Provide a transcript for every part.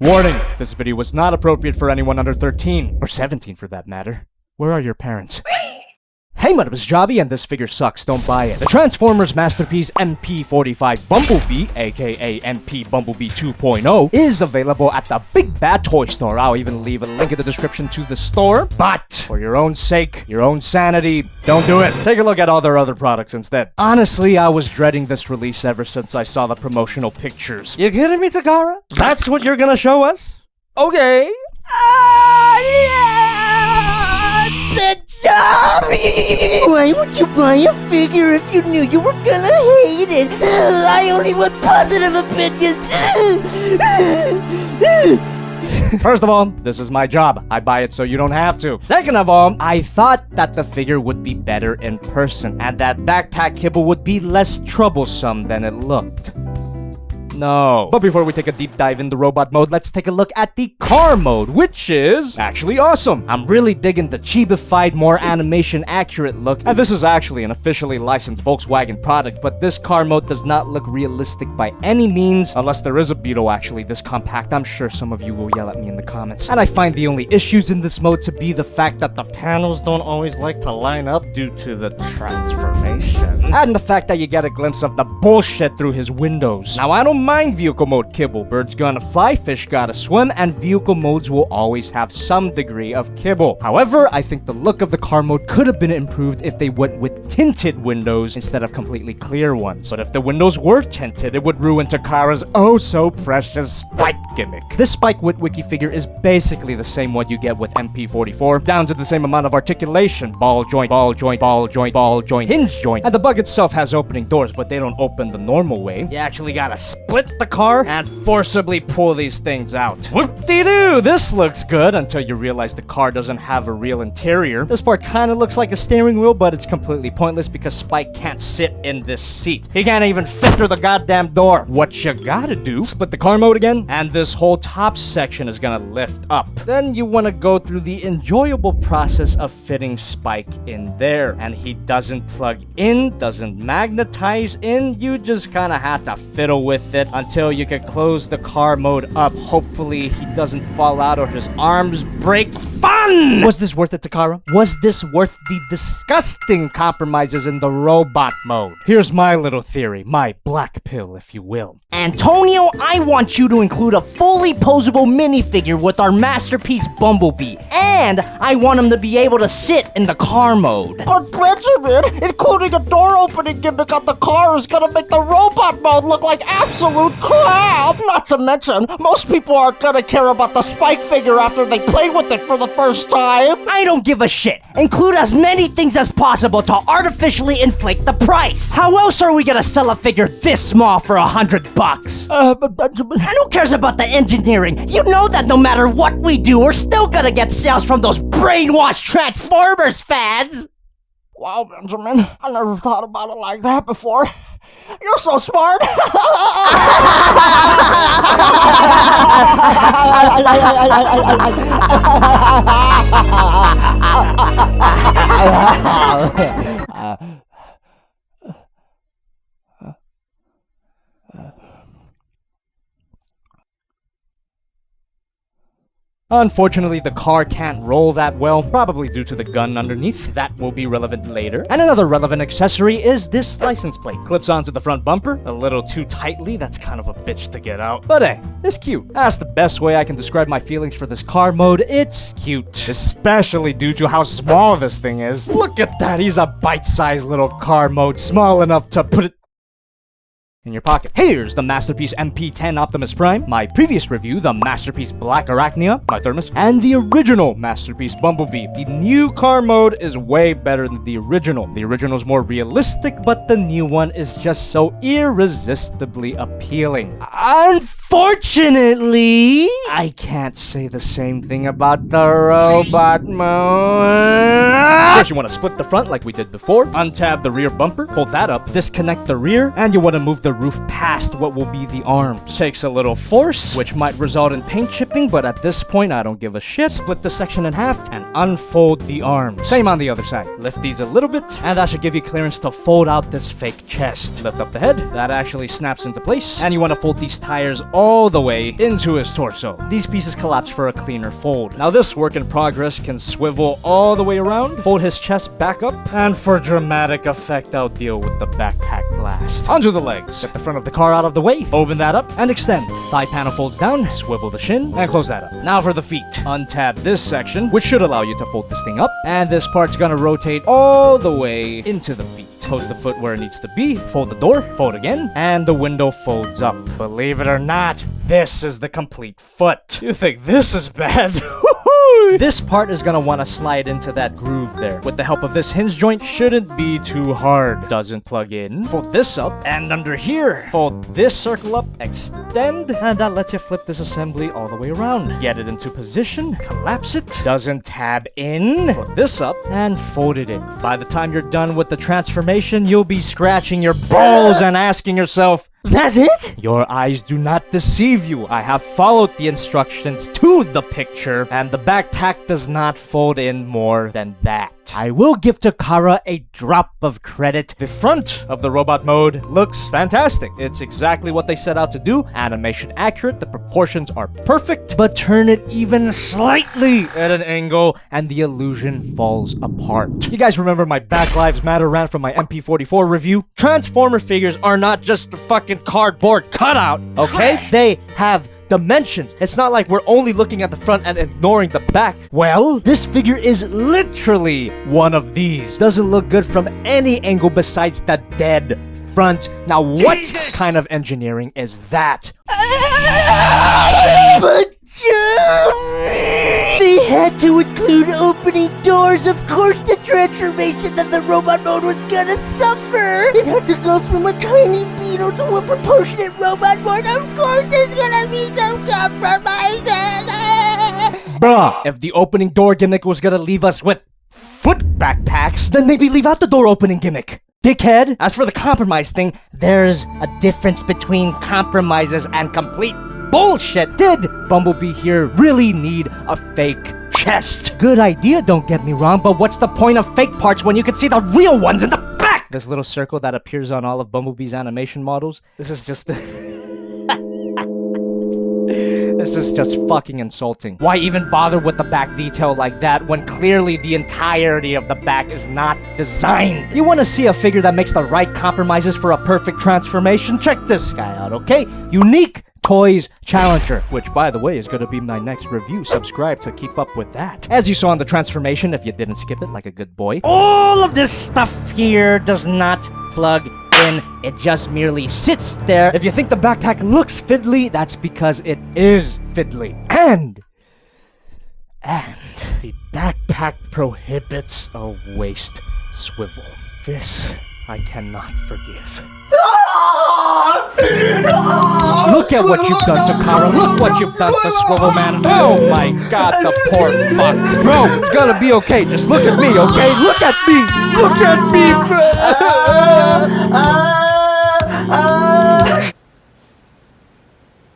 Warning, this video was not appropriate for anyone under 13, or 17 for that matter. Where are your parents? Hey, my name is Jobby, and this figure sucks, don't buy it. The Transformers masterpiece MP-45 Bumblebee, aka MP Bumblebee 2.0, is available at the Big Bad Toy Store. I'll even leave a link in the description to the store. But, for your own sake, your own sanity, don't do it. Take a look at all their other products instead. Honestly, I was dreading this release ever since I saw the promotional pictures. You kidding me, Takara? That's what you're gonna show us? Okay. Why would you buy a figure if you knew you were gonna hate it? I only want positive opinions. First of all, this is my job. I buy it so you don't have to. Second of all, I thought that the figure would be better in person, and that backpack kibble would be less troublesome than it looked. No. But before we take a deep dive into robot mode, let's take a look at the car mode, which is actually awesome. I'm really digging the chibified, more animation accurate look, and this is actually an officially licensed Volkswagen product, but this car mode does not look realistic by any means, unless there is a Beetle actually this compact. I'm sure some of you will yell at me in the comments. And I find the only issues in this mode to be the fact that the panels don't always like to line up due to the transformation, and the fact that you get a glimpse of the bullshit through his windows. Now, I don't mind vehicle mode kibble. Birds gonna fly, fish gotta swim, and vehicle modes will always have some degree of kibble. However, I think the look of the car mode could have been improved if they went with tinted windows instead of completely clear ones. But if the windows were tinted, it would ruin Takara's oh so precious spike gimmick. This Spike Witwicky figure is basically the same one you get with MP-44, down to the same amount of articulation: ball joint, ball joint, ball joint, ball joint, hinge joint. And the bug itself has opening doors, but they don't open the normal way. You actually gotta split the car and forcibly pull these things out. Whoop-de-doo! This looks good until you realize the car doesn't have a real interior. This part kinda looks like a steering wheel, but it's completely pointless because Spike can't sit in this seat. He can't even fit through the goddamn door. What you gotta do, split the car mode again, and this whole top section is gonna lift up. Then you wanna go through the enjoyable process of fitting Spike in there. And he doesn't plug in, doesn't magnetize in, you just kinda have to fiddle with it until you can close the car mode up. Hopefully he doesn't fall out or his arms break. Fun! Was this worth it, Takara? Was this worth the disgusting compromises in the robot mode? Here's my little theory, my black pill, if you will. Antonio, I want you to include a fully posable minifigure with our masterpiece Bumblebee, and I want him to be able to sit in the car mode. But Benjamin, including a door opening gimmick on the car is gonna make the robot mode look like absolute crap! Not to mention, most people aren't gonna care about the Spike figure after they play with it for the first time. I don't give a shit. Include as many things as possible to artificially inflate the price. How else are we gonna sell a figure this small for $100? But Benjamin, and who cares about the engineering? You know that no matter what we do, we're still gonna get sales from those brainwashed Transformers fans. Wow, Benjamin, I never thought about it like that before. You're so smart. Unfortunately, the car can't roll that well, probably due to the gun underneath. That will be relevant later. And another relevant accessory is this license plate. Clips onto the front bumper, a little too tightly. That's kind of a bitch to get out. But hey, it's cute. That's the best way I can describe my feelings for this car mode. It's cute. Especially due to how small this thing is. Look at that, he's a bite-sized little car mode, small enough to put it in your pocket. Here's the Masterpiece MP-10 Optimus Prime, my previous review, the Masterpiece Black Arachnia, my thermos, and the original Masterpiece Bumblebee. The new car mode is way better than the original. The original's more realistic, but the new one is just so irresistibly appealing. Unfortunately, I can't say the same thing about the robot mode. First, you want to split the front like we did before, untab the rear bumper, fold that up, disconnect the rear, and you want to move the roof past what will be the arms. Takes a little force, which might result in paint chipping, but at this point, I don't give a shit. Split the section in half and unfold the arms. Same on the other side. Lift these a little bit, and that should give you clearance to fold out this fake chest. Lift up the head. That actually snaps into place. And you want to fold these tires all the way into his torso. These pieces collapse for a cleaner fold. Now this work in progress can swivel all the way around, fold his chest back up, and for dramatic effect, I'll deal with the backpack blast. Onto the legs. Get the front of the car out of the way, open that up, and extend. Thigh panel folds down, swivel the shin, and close that up. Now for the feet. Untab this section, which should allow you to fold this thing up, and this part's gonna rotate all the way into the feet. Pose the foot where it needs to be, fold the door, fold again, and the window folds up. Believe it or not, this is the complete foot. You think this is bad? This part is gonna wanna slide into that groove there. With the help of this hinge joint, shouldn't be too hard. Doesn't plug in. Fold this up, and under here, fold this circle up, extend, and that lets you flip this assembly all the way around. Get it into position, collapse it, doesn't tab in, fold this up, and fold it in. By the time you're done with the transformation, you'll be scratching your balls and asking yourself, That's it? your eyes do not deceive you. I have followed the instructions to the picture, and the backpack does not fold in more than that. I will give Takara a drop of credit. The front of the robot mode looks fantastic. It's exactly what they set out to do. Animation accurate, the proportions are perfect, but turn it even slightly at an angle and the illusion falls apart. You guys remember my Black Lives Matter rant from my MP-44 review? Transformer figures are not just the fucking cardboard cutout, okay? They have dimensions. It's not like we're only looking at the front and ignoring the back. Well, this figure is literally one of these. Doesn't look good from any angle besides the dead front. Now, what kind of engineering is that? But they had to include opening doors. Of course, the transformation of the robot mode was gonna suffer. It had to go from a tiny beetle to a proportionate robot mode. Of course, there's gonna be some compromises. Bruh, if the opening door gimmick was gonna leave us with foot backpacks, then maybe leave out the door opening gimmick. Dickhead. As for the compromise thing, there's a difference between compromises and complete bullshit. Did Bumblebee here really need a fake chest? Good idea, don't get me wrong, but what's the point of fake parts when you can see the real ones in the back? This little circle that appears on all of Bumblebee's animation models, this is just... This is just fucking insulting. Why even bother with the back detail like that when clearly the entirety of the back is not designed? You want to see a figure that makes the right compromises for a perfect transformation? Check this guy out, okay? Unique Toys Challenger, which by the way is going to be my next review. Subscribe to keep up with that. As you saw in the transformation, if you didn't skip it like a good boy, all of this stuff here does not plug in. It just merely sits there. If you think the backpack looks fiddly, that's because it is fiddly. And the backpack prohibits a waist swivel. This I cannot forgive. Look at what you've done, Takara. Look what you've done to Swivel Man. Oh my god, the poor fuck. Bro, it's gonna be okay. Just look at me, okay? Look at me. Look at me, bro.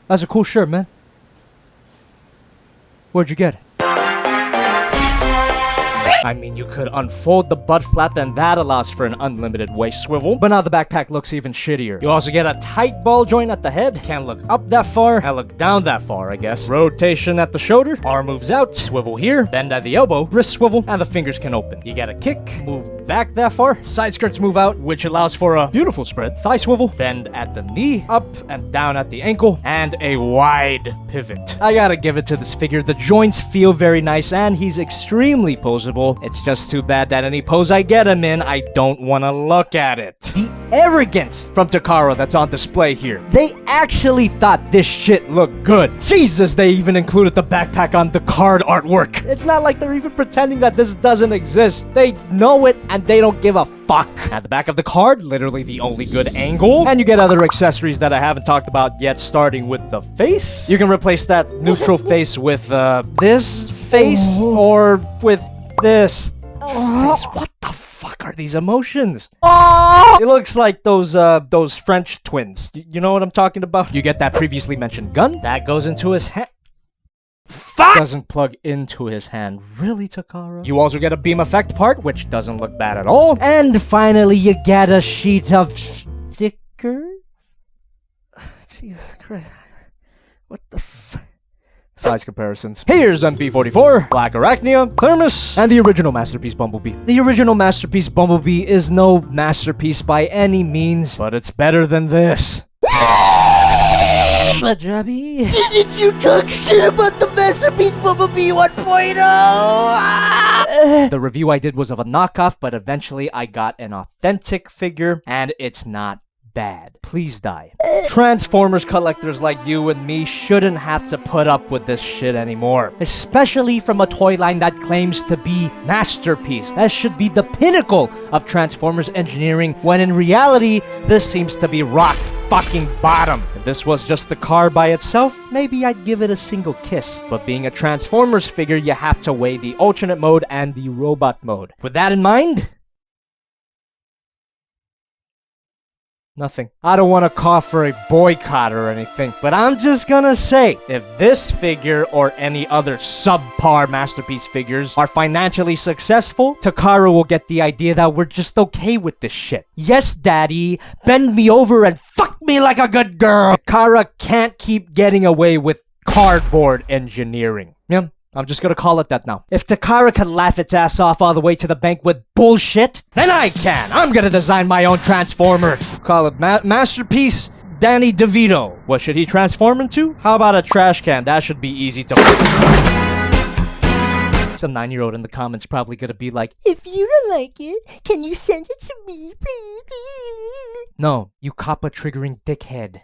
That's a cool shirt, man. Where'd you get it? I mean, you could unfold the butt flap and that allows for an unlimited waist swivel, but now the backpack looks even shittier. You also get a tight ball joint at the head. Can't look up that far, can't look down that far, I guess. Rotation at the shoulder, arm moves out, swivel here, bend at the elbow, wrist swivel, and the fingers can open. You get a kick, move back that far, side skirts move out, which allows for a beautiful spread, thigh swivel, bend at the knee, up and down at the ankle, and a wide pivot. I gotta give it to this figure. The joints feel very nice, and he's extremely posable. It's just too bad that any pose I get him in, I don't want to look at it. The arrogance from Takara that's on display here. They actually thought this shit looked good. Jesus, they even included the backpack on the card artwork. It's not like they're even pretending that this doesn't exist. They know it and they don't give a fuck. At the back of the card, literally the only good angle. And you get other accessories that I haven't talked about yet, starting with the face. You can replace that neutral face with this face or with this face. What the fuck are these emotions? It looks like those French twins. You know what I'm talking about? You get that previously mentioned gun. That goes into his hand. Fuck! Doesn't plug into his hand. Really, Takara? You also get a beam effect part, which doesn't look bad at all. And finally, you get a sheet of stickers. Jesus Christ. What the f... Size comparisons. Here's MP-44, Black Arachnia, Thermos, and the original Masterpiece Bumblebee. The original Masterpiece Bumblebee is no masterpiece by any means, but it's better than this. But Jobby... Didn't you talk shit about the Masterpiece Bumblebee 1.0? The review I did was of a knockoff, but eventually I got an authentic figure, and it's not bad. Please die. Transformers collectors like you and me shouldn't have to put up with this shit anymore. Especially from a toy line that claims to be Masterpiece. That should be the pinnacle of Transformers engineering, when in reality, this seems to be rock fucking bottom. If this was just the car by itself, maybe I'd give it a single kiss. But being a Transformers figure, you have to weigh the alternate mode and the robot mode. With that in mind, nothing. I don't want to call for a boycott or anything, but I'm just gonna say, if this figure or any other subpar Masterpiece figures are financially successful, Takara will get the idea that we're just okay with this shit. Yes, daddy, bend me over and fuck me like a good girl. Takara can't keep getting away with cardboard engineering. Yeah. I'm just gonna call it that now. If Takara can laugh its ass off all the way to the bank with bullshit, then I can! I'm gonna design my own Transformer! Call it Masterpiece Danny DeVito. What should he transform into? How about a trash can? That should be easy to... Some 9-year-old in the comments probably gonna be like, If you don't like it, can you send it to me, please? no, you coppa triggering dickhead.